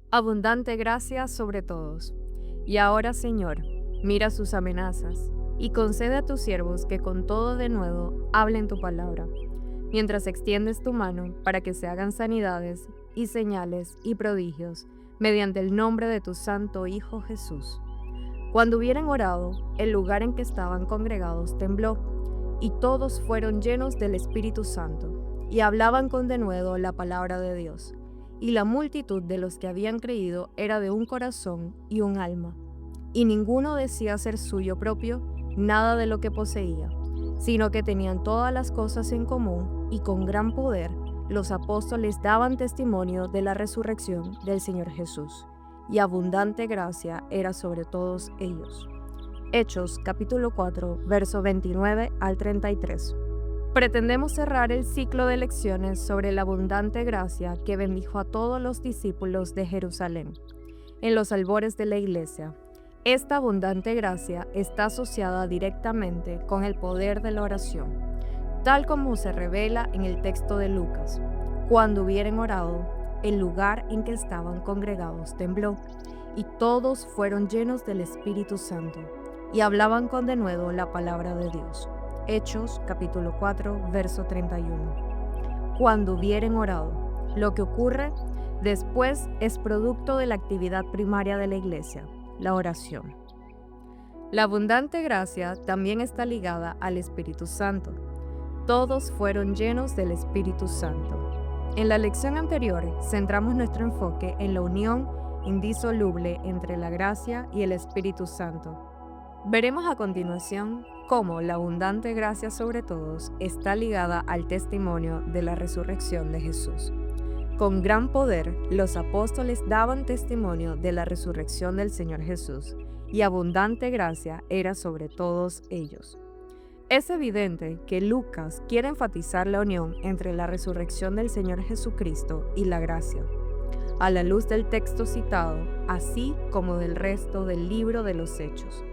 Abundante gracia sobre todos. Y ahora, Señor, mira sus amenazas y concede a tus siervos que con todo denuedo hablen tu palabra, mientras extiendes tu mano para que se hagan sanidades y señales y prodigios mediante el nombre de tu santo Hijo Jesús. Cuando hubieran orado, el lugar en que estaban congregados tembló, y todos fueron llenos del Espíritu Santo, y hablaban con denuedo la palabra de Dios. Y la multitud de los que habían creído era de un corazón y un alma. Y ninguno decía ser suyo propio nada de lo que poseía, sino que tenían todas las cosas en común, y con gran poder los apóstoles daban testimonio de la resurrección del Señor Jesús, y abundante gracia era sobre todos ellos. Hechos capítulo 4, verso 29 al 33. Pretendemos cerrar el ciclo de lecciones sobre la abundante gracia que bendijo a todos los discípulos de Jerusalén en los albores de la Iglesia. Esta abundante gracia está asociada directamente con el poder de la oración, tal como se revela en el texto de Lucas. Cuando hubieran orado, el lugar en que estaban congregados tembló, y todos fueron llenos del Espíritu Santo, y hablaban con denuedo la palabra de Dios. Hechos capítulo 4, verso 31. Cuando hubieren orado, lo que ocurre después es producto de la actividad primaria de la Iglesia, la oración. La abundante gracia también está ligada al Espíritu Santo. Todos fueron llenos del Espíritu Santo. En la lección anterior centramos nuestro enfoque en la unión indisoluble entre la gracia y el Espíritu Santo. Veremos a continuación cómo la abundante gracia sobre todos está ligada al testimonio de la resurrección de Jesús. Con gran poder, los apóstoles daban testimonio de la resurrección del Señor Jesús, y abundante gracia era sobre todos ellos. Es evidente que Lucas quiere enfatizar la unión entre la resurrección del Señor Jesucristo y la gracia, a la luz del texto citado, así como del resto del libro de los Hechos.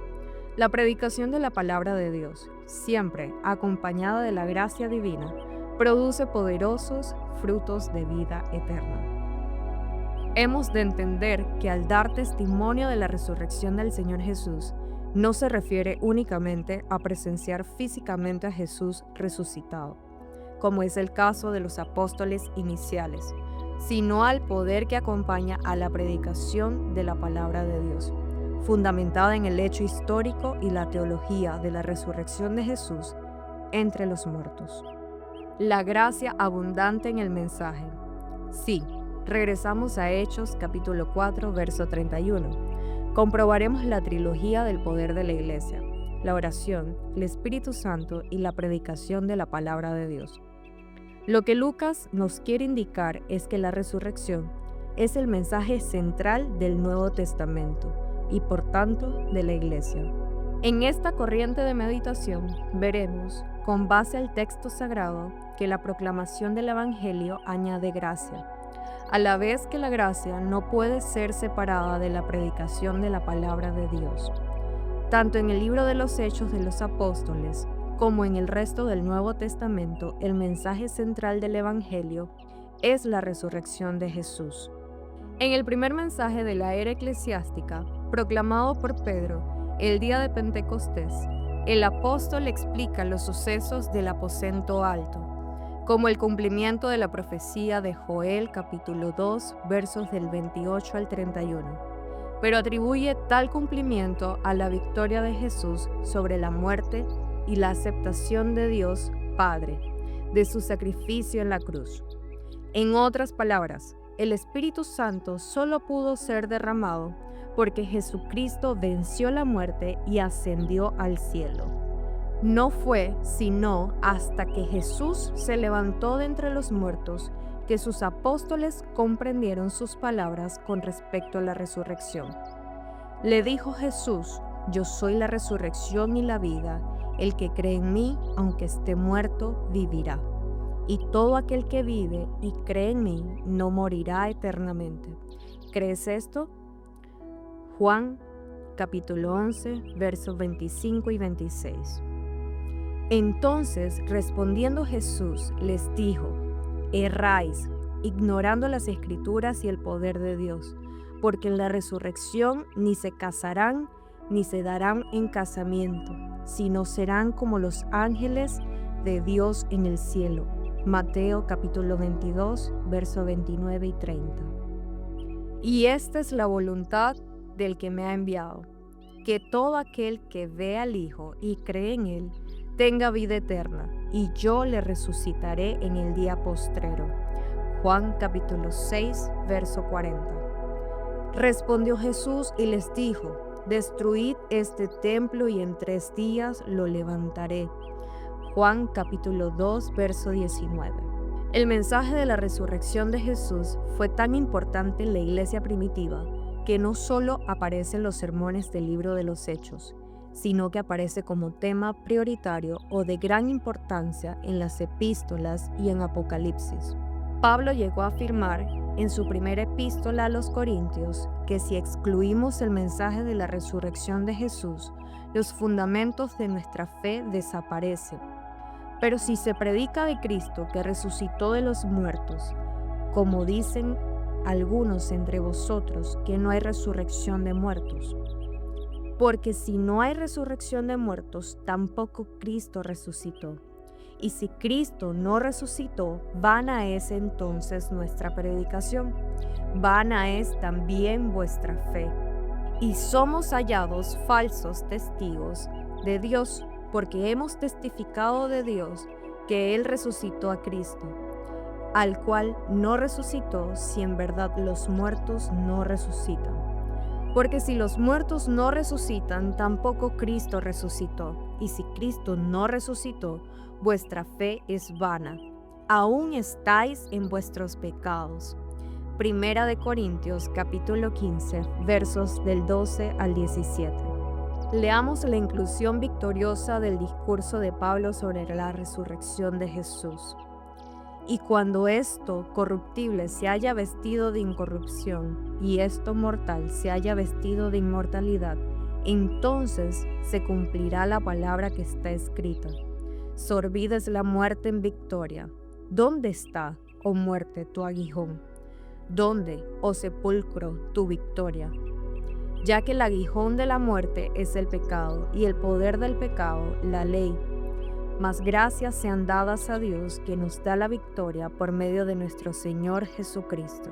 La predicación de la palabra de Dios, siempre acompañada de la gracia divina, produce poderosos frutos de vida eterna. Hemos de entender que al dar testimonio de la resurrección del Señor Jesús, no se refiere únicamente a presenciar físicamente a Jesús resucitado, como es el caso de los apóstoles iniciales, sino al poder que acompaña a la predicación de la palabra de Dios, fundamentada en el hecho histórico y la teología de la resurrección de Jesús entre los muertos. La gracia abundante en el mensaje. Sí, regresamos a Hechos capítulo 4, verso 31. Comprobaremos la trilogía del poder de la Iglesia, la oración, el Espíritu Santo y la predicación de la palabra de Dios. Lo que Lucas nos quiere indicar es que la resurrección es el mensaje central del Nuevo Testamento y por tanto de la Iglesia. En esta corriente de meditación veremos, con base al texto sagrado, que la proclamación del Evangelio añade gracia, a la vez que la gracia no puede ser separada de la predicación de la palabra de Dios. Tanto en el libro de los Hechos de los Apóstoles como en el resto del Nuevo Testamento, el mensaje central del Evangelio es la resurrección de Jesús. En el primer mensaje de la era eclesiástica, proclamado por Pedro el día de Pentecostés, el apóstol explica los sucesos del aposento alto, como el cumplimiento de la profecía de Joel capítulo 2, versos del 28 al 31, pero atribuye tal cumplimiento a la victoria de Jesús sobre la muerte y la aceptación de Dios Padre, de su sacrificio en la cruz. En otras palabras, el Espíritu Santo solo pudo ser derramado porque Jesucristo venció la muerte y ascendió al cielo. No fue sino hasta que Jesús se levantó de entre los muertos que sus apóstoles comprendieron sus palabras con respecto a la resurrección. Le dijo Jesús: yo soy la resurrección y la vida, el que cree en mí, aunque esté muerto, vivirá. Y todo aquel que vive y cree en mí no morirá eternamente. ¿Crees esto? Juan capítulo 11, versos 25 y 26. Entonces, respondiendo Jesús, les dijo: erráis, ignorando las Escrituras y el poder de Dios, porque en la resurrección ni se casarán ni se darán en casamiento, sino serán como los ángeles de Dios en el cielo. Mateo capítulo 22, versos 29 y 30. Y esta es la voluntad del que me ha enviado, que todo aquel que ve al Hijo y cree en Él tenga vida eterna, y yo le resucitaré en el día postrero. Juan capítulo 6, verso 40. Respondió Jesús y les dijo: destruid este templo y en 3 días lo levantaré. Juan capítulo 2, verso 19. El mensaje de la resurrección de Jesús fue tan importante en la iglesia primitiva que no solo aparece en los sermones del libro de los Hechos, sino que aparece como tema prioritario o de gran importancia en las epístolas y en Apocalipsis. Pablo llegó a afirmar en su primera epístola a los Corintios que si excluimos el mensaje de la resurrección de Jesús, los fundamentos de nuestra fe desaparecen. Pero si se predica de Cristo que resucitó de los muertos, como dicen algunos entre vosotros que no hay resurrección de muertos, porque si no hay resurrección de muertos, tampoco Cristo resucitó. Y si Cristo no resucitó, vana es entonces nuestra predicación, vana es también vuestra fe. Y somos hallados falsos testigos de Dios, porque hemos testificado de Dios que Él resucitó a Cristo, al cual no resucitó si en verdad los muertos no resucitan. Porque si los muertos no resucitan, tampoco Cristo resucitó. Y si Cristo no resucitó, vuestra fe es vana. Aún estáis en vuestros pecados. Primera de Corintios capítulo 15, versos del 12 al 17. Leamos la inclusión victoriosa del discurso de Pablo sobre la resurrección de Jesús. Y cuando esto corruptible se haya vestido de incorrupción, y esto mortal se haya vestido de inmortalidad, entonces se cumplirá la palabra que está escrita: sorbida es la muerte en victoria. ¿Dónde está, oh muerte, tu aguijón? ¿Dónde, oh sepulcro, tu victoria? Ya que el aguijón de la muerte es el pecado, y el poder del pecado, la ley. Mas gracias sean dadas a Dios que nos da la victoria por medio de nuestro Señor Jesucristo.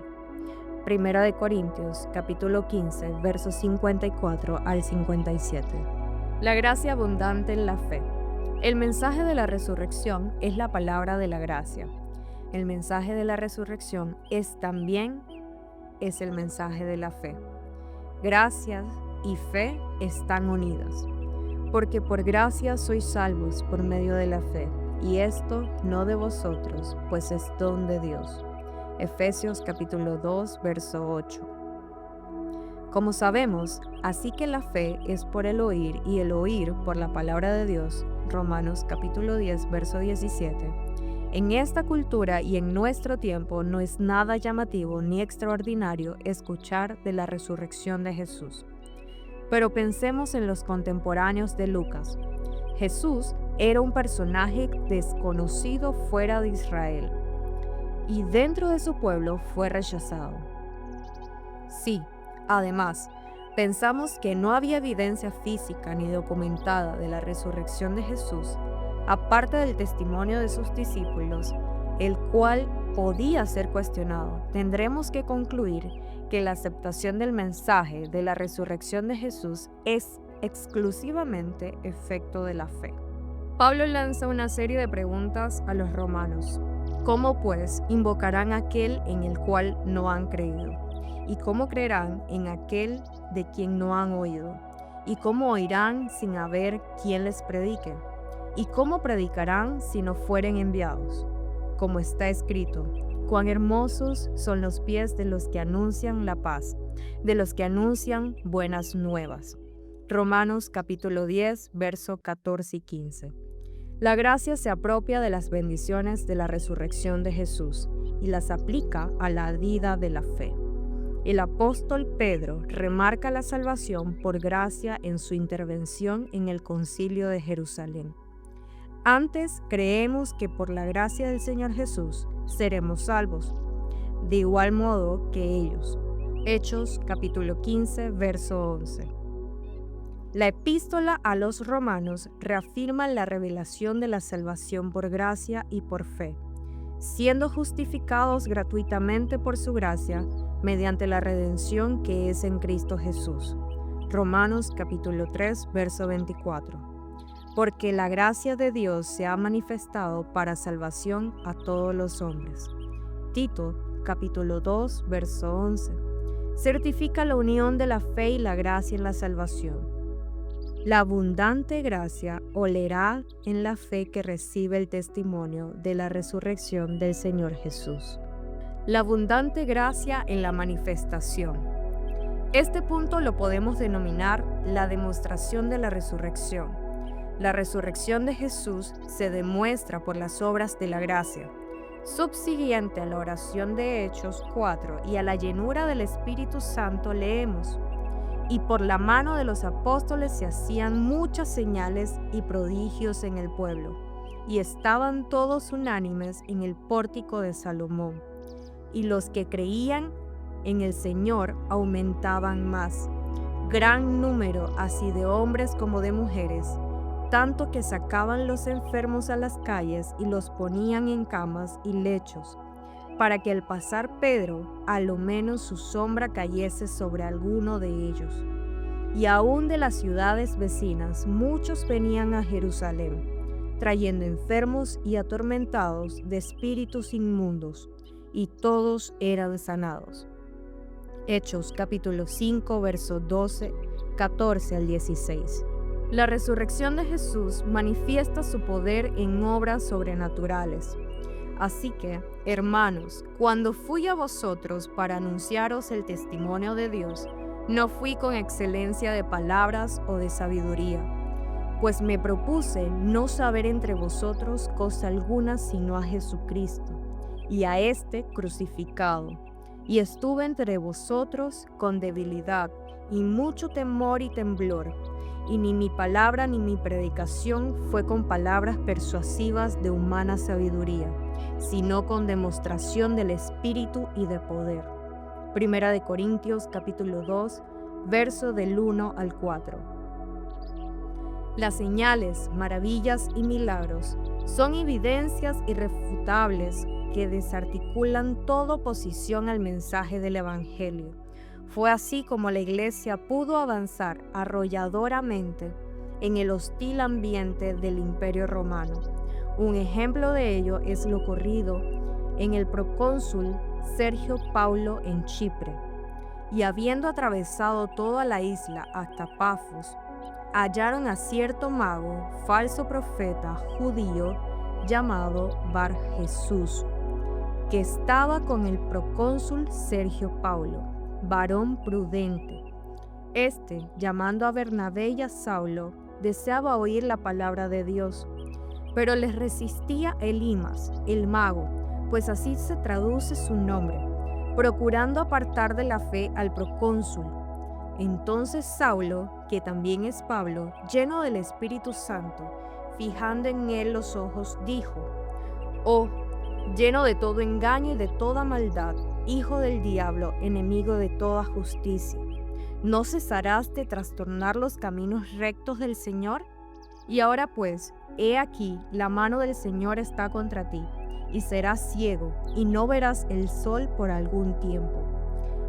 Primera de Corintios, capítulo 15, versos 54 al 57. La gracia abundante en la fe. El mensaje de la resurrección es la palabra de la gracia. El mensaje de la resurrección también es el mensaje de la fe. Gracia y fe están unidas. Porque por gracia sois salvos por medio de la fe, y esto no de vosotros, pues es don de Dios. Efesios capítulo 2, verso 8. Como sabemos, así que la fe es por el oír, y el oír por la palabra de Dios. Romanos capítulo 10, verso 17. En esta cultura y en nuestro tiempo no es nada llamativo ni extraordinario escuchar de la resurrección de Jesús. Pero pensemos en los contemporáneos de Lucas. Jesús era un personaje desconocido fuera de Israel, y dentro de su pueblo fue rechazado. Sí, además, pensamos que no había evidencia física ni documentada de la resurrección de Jesús, aparte del testimonio de sus discípulos, el cual podía ser cuestionado. Tendremos que concluir que la aceptación del mensaje de la resurrección de Jesús es exclusivamente efecto de la fe. Pablo lanza una serie de preguntas a los romanos. ¿Cómo pues invocarán a aquel en el cual no han creído? ¿Y cómo creerán en aquel de quien no han oído? ¿Y cómo oirán sin haber quien les predique? ¿Y cómo predicarán si no fueren enviados? Como está escrito: cuán hermosos son los pies de los que anuncian la paz, de los que anuncian buenas nuevas. Romanos capítulo 10, verso 14 y 15. La gracia se apropia de las bendiciones de la resurrección de Jesús y las aplica a la vida de la fe. El apóstol Pedro remarca la salvación por gracia en su intervención en el Concilio de Jerusalén. Antes creemos que por la gracia del Señor Jesús seremos salvos, de igual modo que ellos. Hechos capítulo 15, verso 11. La epístola a los romanos reafirma la revelación de la salvación por gracia y por fe, siendo justificados gratuitamente por su gracia mediante la redención que es en Cristo Jesús. Romanos capítulo 3, verso 24. Porque la gracia de Dios se ha manifestado para salvación a todos los hombres. Tito capítulo 2, verso 11. Certifica la unión de la fe y la gracia en la salvación. La abundante gracia olerá en la fe que recibe el testimonio de la resurrección del Señor Jesús. La abundante gracia en la manifestación. Este punto lo podemos denominar la demostración de la resurrección. La resurrección de Jesús se demuestra por las obras de la gracia, subsiguiente a la oración de Hechos 4 y a la llenura del Espíritu Santo leemos: y por la mano de los apóstoles se hacían muchas señales y prodigios en el pueblo, y estaban todos unánimes en el pórtico de Salomón. Y los que creían en el Señor aumentaban más, gran número así de hombres como de mujeres, tanto que sacaban los enfermos a las calles y los ponían en camas y lechos, para que al pasar Pedro, a lo menos su sombra cayese sobre alguno de ellos. Y aún de las ciudades vecinas muchos venían a Jerusalén, trayendo enfermos y atormentados de espíritus inmundos, y todos eran sanados. Hechos capítulo 5, versos 12, 14 al 16. La resurrección de Jesús manifiesta su poder en obras sobrenaturales. Así que, hermanos, cuando fui a vosotros para anunciaros el testimonio de Dios, no fui con excelencia de palabras o de sabiduría, pues me propuse no saber entre vosotros cosa alguna sino a Jesucristo, y a éste crucificado. Y estuve entre vosotros con debilidad y mucho temor y temblor, y ni mi palabra ni mi predicación fue con palabras persuasivas de humana sabiduría, sino con demostración del Espíritu y de poder. Primera de Corintios capítulo 2, verso del 1 al 4. Las señales, maravillas y milagros son evidencias irrefutables que desarticulan toda oposición al mensaje del Evangelio. Fue así como la Iglesia pudo avanzar arrolladoramente en el hostil ambiente del Imperio Romano. Un ejemplo de ello es lo ocurrido en el procónsul Sergio Paulo en Chipre. Y habiendo atravesado toda la isla hasta Pafos, hallaron a cierto mago, falso profeta judío, llamado Bar Jesús, que estaba con el procónsul Sergio Paulo, varón prudente. Este, llamando a Bernabé y a Saulo, deseaba oír la palabra de Dios, pero les resistía Elimas, el mago, pues así se traduce su nombre, procurando apartar de la fe al procónsul. Entonces Saulo, que también es Pablo, lleno del Espíritu Santo, fijando en él los ojos, dijo: «Oh, lleno de todo engaño y de toda maldad, hijo del diablo, enemigo de toda justicia, ¿no cesarás de trastornar los caminos rectos del Señor? Y ahora pues, he aquí, la mano del Señor está contra ti, y serás ciego, y no verás el sol por algún tiempo».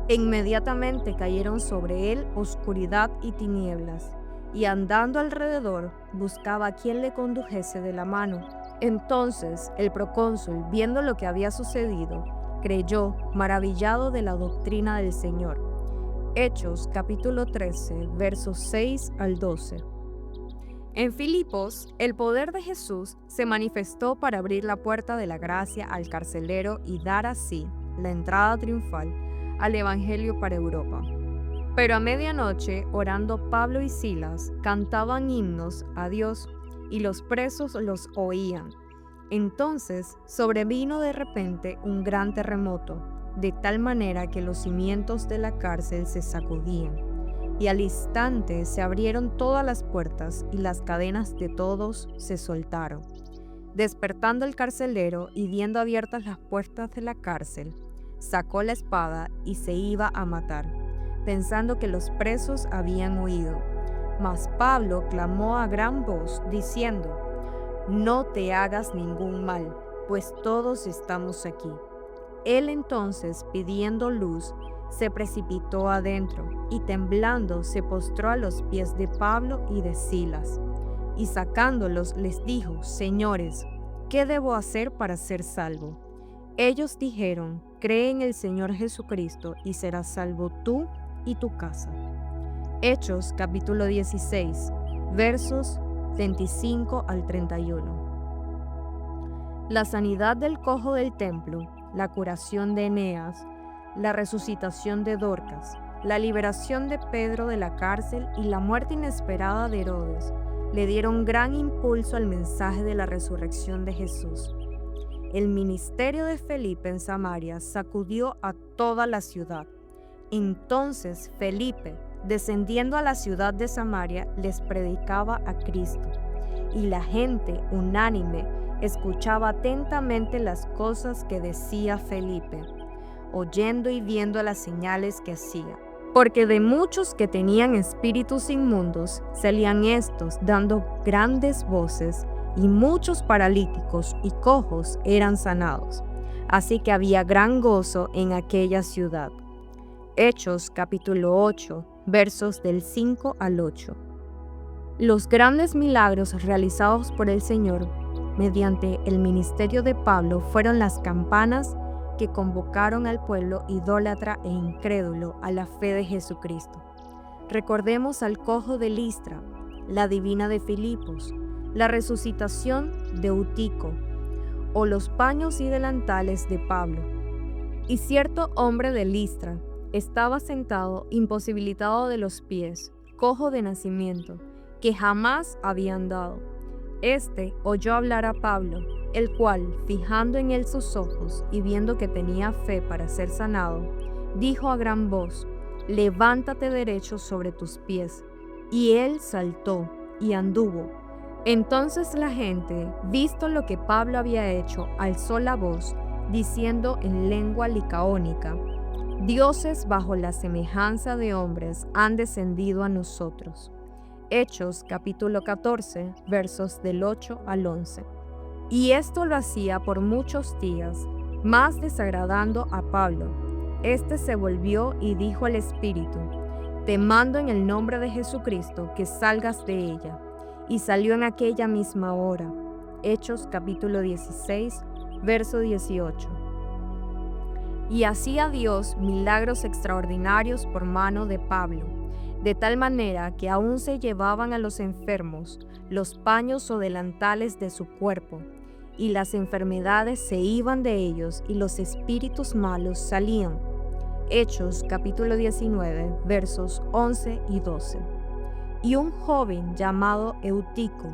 E inmediatamente cayeron sobre él oscuridad y tinieblas, y andando alrededor, buscaba a quien le condujese de la mano. Entonces el procónsul, viendo lo que había sucedido, creyó, maravillado de la doctrina del Señor. Hechos capítulo 13, versos 6 al 12. En Filipos, el poder de Jesús se manifestó para abrir la puerta de la gracia al carcelero y dar así la entrada triunfal al Evangelio para Europa. Pero a medianoche, orando Pablo y Silas, cantaban himnos a Dios, y los presos los oían. Entonces sobrevino de repente un gran terremoto, de tal manera que los cimientos de la cárcel se sacudían, y al instante se abrieron todas las puertas y las cadenas de todos se soltaron. Despertando el carcelero y viendo abiertas las puertas de la cárcel, sacó la espada y se iba a matar, pensando que los presos habían huido. Mas Pablo clamó a gran voz, diciendo: «No te hagas ningún mal, pues todos estamos aquí». Él entonces, pidiendo luz, se precipitó adentro, y temblando se postró a los pies de Pablo y de Silas. Y sacándolos les dijo: «Señores, ¿qué debo hacer para ser salvo?». Ellos dijeron: «Cree en el Señor Jesucristo y serás salvo tú y tu casa». Hechos capítulo 16, versos 25 al 31. La sanidad del cojo del templo, la curación de Eneas, la resucitación de Dorcas, la liberación de Pedro de la cárcel y la muerte inesperada de Herodes le dieron gran impulso al mensaje de la resurrección de Jesús. El ministerio de Felipe en Samaria sacudió a toda la ciudad. Entonces Felipe, descendiendo a la ciudad de Samaria, les predicaba a Cristo, y la gente, unánime, escuchaba atentamente las cosas que decía Felipe, oyendo y viendo las señales que hacía. Porque de muchos que tenían espíritus inmundos, salían estos dando grandes voces, y muchos paralíticos y cojos eran sanados. Así que había gran gozo en aquella ciudad. Hechos capítulo 8, versos del 5 al 8. Los grandes milagros realizados por el Señor mediante el ministerio de Pablo fueron las campanas que convocaron al pueblo idólatra e incrédulo a la fe de Jesucristo. Recordemos al cojo de Listra, la divina de Filipos, la resucitación de Eutico, o los paños y delantales de Pablo. Y cierto hombre de Listra estaba sentado imposibilitado de los pies, cojo de nacimiento, que jamás había andado. Este oyó hablar a Pablo, el cual, fijando en él sus ojos y viendo que tenía fe para ser sanado, dijo a gran voz: «Levántate derecho sobre tus pies». Y él saltó y anduvo. Entonces la gente, visto lo que Pablo había hecho, alzó la voz, diciendo en lengua licaónica: «Dioses bajo la semejanza de hombres han descendido a nosotros». Hechos capítulo 14, versos del 8 al 11. Y esto lo hacía por muchos días, más desagradando a Pablo. Este se volvió y dijo al espíritu: «Te mando en el nombre de Jesucristo que salgas de ella». Y salió en aquella misma hora. Hechos capítulo 16, verso 18. Y hacía Dios milagros extraordinarios por mano de Pablo, de tal manera que aún se llevaban a los enfermos los paños o delantales de su cuerpo, y las enfermedades se iban de ellos y los espíritus malos salían. Hechos capítulo 19, versos 11 y 12. Y un joven llamado Eutico,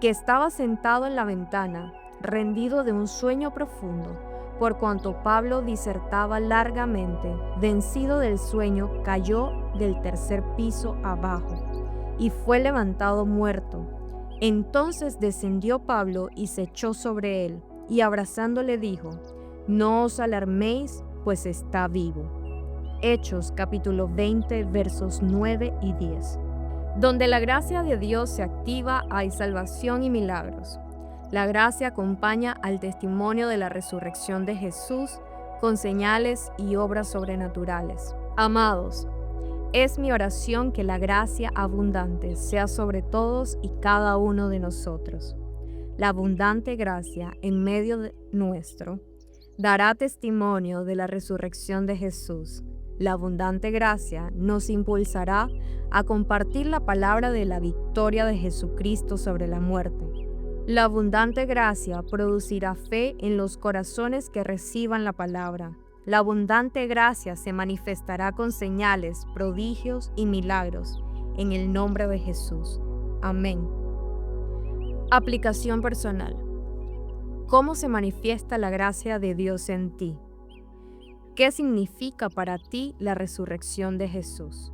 que estaba sentado en la ventana, rendido de un sueño profundo, por cuanto Pablo disertaba largamente, vencido del sueño, cayó del tercer piso abajo, y fue levantado muerto. Entonces descendió Pablo y se echó sobre él, y abrazándole dijo: «No os alarméis, pues está vivo». Hechos capítulo 20, versos 9 y 10. Donde la gracia de Dios se activa, hay salvación y milagros. La gracia acompaña al testimonio de la resurrección de Jesús con señales y obras sobrenaturales. Amados, es mi oración que la gracia abundante sea sobre todos y cada uno de nosotros. La abundante gracia en medio de nuestro dará testimonio de la resurrección de Jesús. La abundante gracia nos impulsará a compartir la palabra de la victoria de Jesucristo sobre la muerte. La abundante gracia producirá fe en los corazones que reciban la palabra. La abundante gracia se manifestará con señales, prodigios y milagros, en el nombre de Jesús. Amén. Aplicación personal. ¿Cómo se manifiesta la gracia de Dios en ti? ¿Qué significa para ti la resurrección de Jesús?